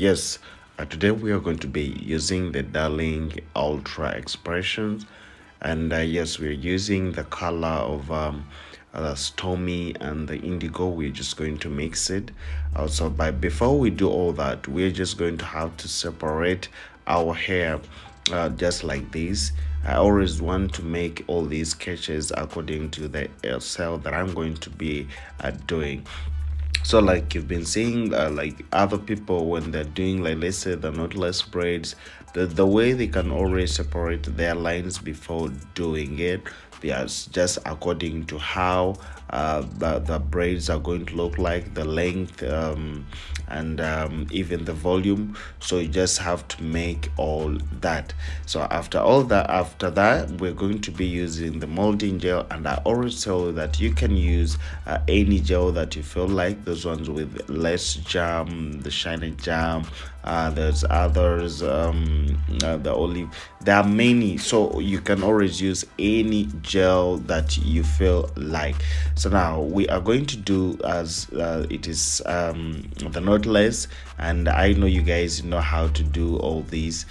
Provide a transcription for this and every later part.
Yes, today we are going to be using the Darling Ultra expressions, and yes, we're using the color of Stormy and the Indigo. We're just going to mix it. Also, before we do all that, we're just going to have to separate our hair just like this. I always want to make all these sketches according to the cell that I'm going to be doing. So like you've been seeing like other people when they're doing, like, let's say the knotless braids, the way they can always separate their lines before doing it, yes, just according to how the braids are going to look like, the length, and even the volume. So you just have to make all that. So after that we're going to be using the molding gel, and I always tell you that you can use any gel that you feel like. Those ones with less jam, the shiny jam, there's others, the olive, there are many, so you can always use any gel that you feel like. So now we are going to do as it is the knotless, and I know you guys know how to do all these,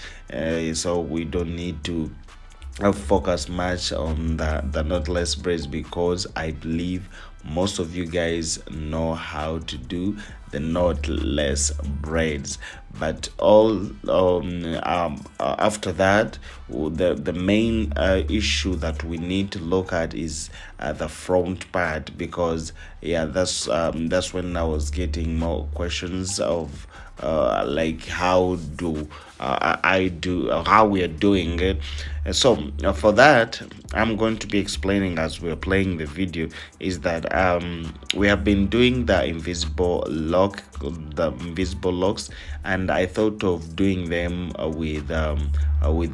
so we don't need to focus much on the knotless braids, because I believe most of you guys know how to do the knotless braids. But after that, the main issue that we need to look at is the front part, because yeah, that's when I was getting more questions of like how do I do how we are doing it. And so for that, I'm going to be explaining as we're playing the video, is that we have been doing the invisible locks, and I thought of doing them with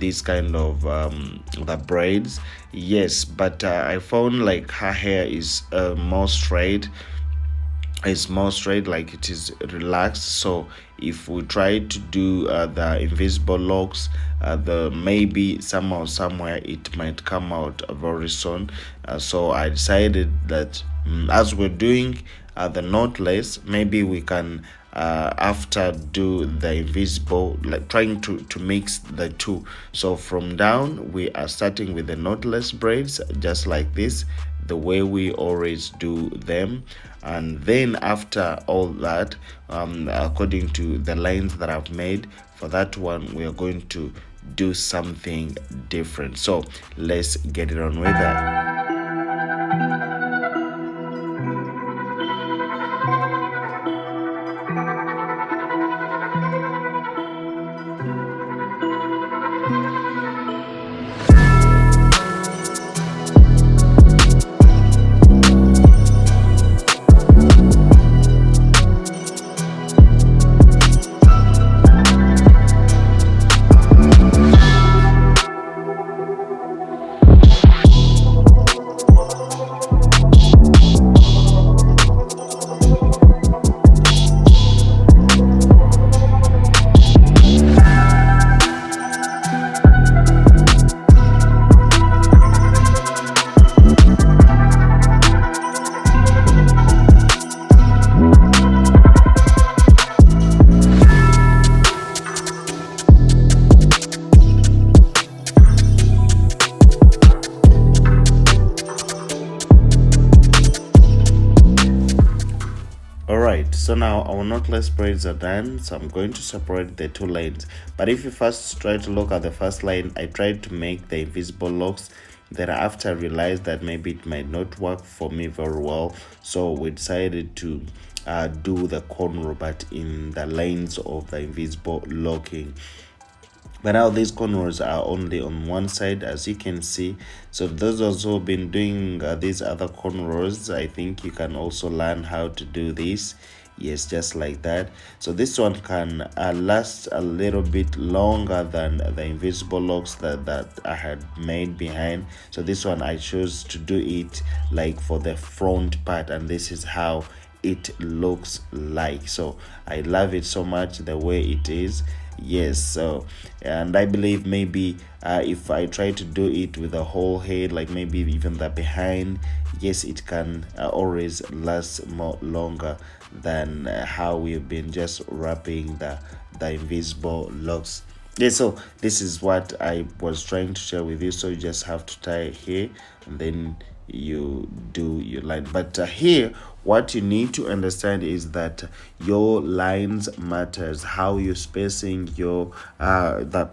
this kind of the braids. Yes, but I found like her hair is more straight, like it is relaxed. So if we try to do the invisible locks, the maybe somehow somewhere it might come out very soon. So I decided that as we're doing the knotless, maybe we can after do the invisible, like trying to mix the two. So from down we are starting with the knotless braids, just like this, the way we always do them. And then after all that, according to the lines that I've made for that one, we are going to do something different. So let's get it on with that. Alright, so now our knotless braids are done, so I'm going to separate the two lines. But if you first try to look at the first line, I tried to make the invisible locks. Then after I realized that maybe it might not work for me very well, so we decided to do the cornrow, but in the lines of the invisible locking. But now these cornrows are only on one side, as you can see. So those also been doing these other cornrows, I think you can also learn how to do this. Yes, just like that. So this one can last a little bit longer than the invisible locks that I had made behind. So this one I chose to do it like for the front part, and this is how it looks like. So I love it so much the way it is. Yes, so, and I believe maybe if I try to do it with the whole head, like maybe even the behind, yes, it can always last more longer than how we've been just wrapping the invisible locks. Yeah, so this is what I was trying to share with you. So you just have to tie here, and then you do your line. But here, what you need to understand is that your lines matters, how you're spacing your the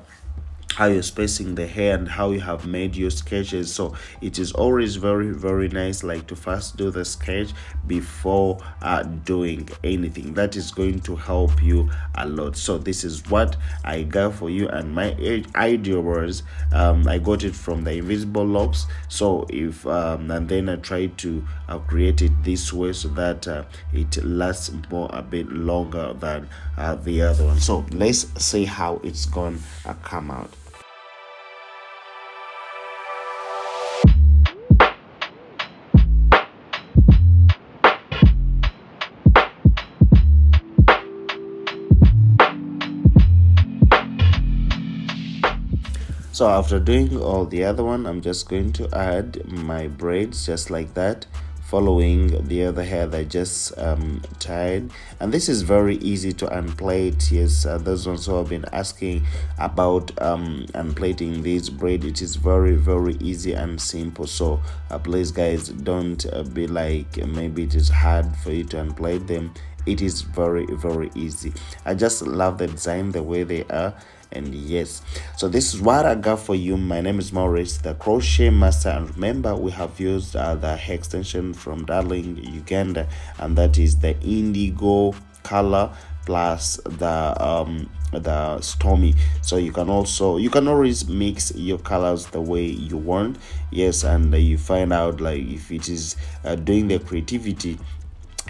how you're spacing the hair and how you have made your sketches. So it is always very nice, like, to first do the sketch before doing anything. That is going to help you a lot. So this is what I got for you, and my idea was I got it from the invisible locks. So if and then I tried to create it this way so that it lasts more a bit longer than the other one. So let's see how it's gonna come out. So after doing all the other one, I'm just going to add my braids just like that, following the other hair that I just tied. And this is very easy to unplait. Yes, those ones who have been asking about unplaiting this braid, it is very easy and simple. So please guys, don't be like maybe it is hard for you to unplait them. It is very easy. I just love the design the way they are. And yes, so this is what I got for you. My name is Maurice, the crochet master, and remember we have used the hair extension from Darling, Uganda, and that is the indigo color plus the stormy. So you can always mix your colors the way you want. Yes, and you find out, like, if it is doing the creativity,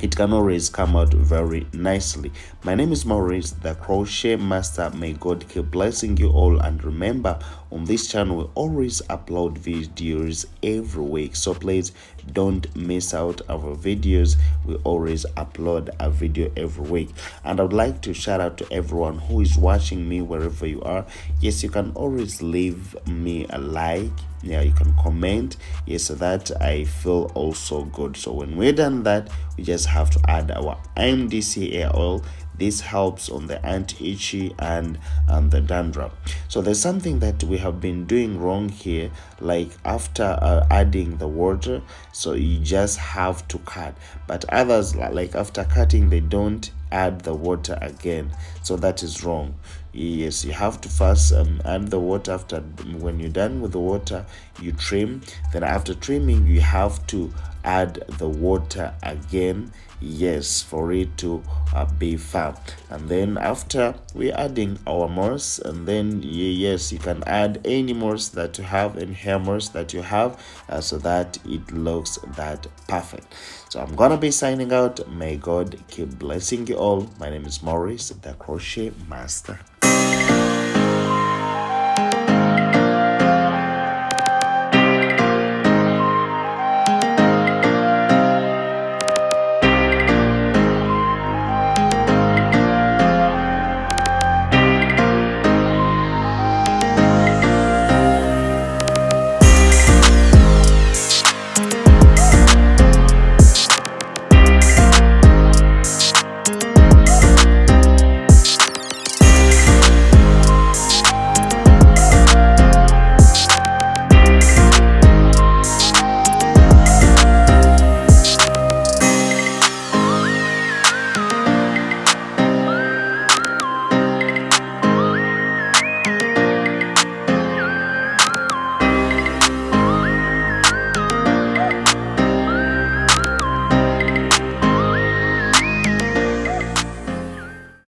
it can always come out very nicely. My name is Maurice, the crochet master. May God keep blessing you all, and remember, on this channel we always upload videos every week, so please don't miss out our videos. We always upload a video every week. And I would like to shout out to everyone who is watching me wherever you are. Yes, you can always leave me a like. Yeah, you can comment. Yes, so that I feel also good. So when we're done that, we just have to add our MDC hair oil. This helps on the anti-itchy and the dandruff. So there's something that we have been doing wrong here, like after adding the water, so you just have to cut. But others, like after cutting, they don't add the water again, so that is wrong. Yes, you have to first add the water. After, when you're done with the water, you trim. Then after trimming, you have to add the water again, yes, for it to be firm. And then after, we're adding our moss, and then yes, you can add any moss that you have, any hair moss that you have, so that it looks that perfect. So I'm gonna be signing out. May God keep blessing you all. My name is Maurice, the crochet master.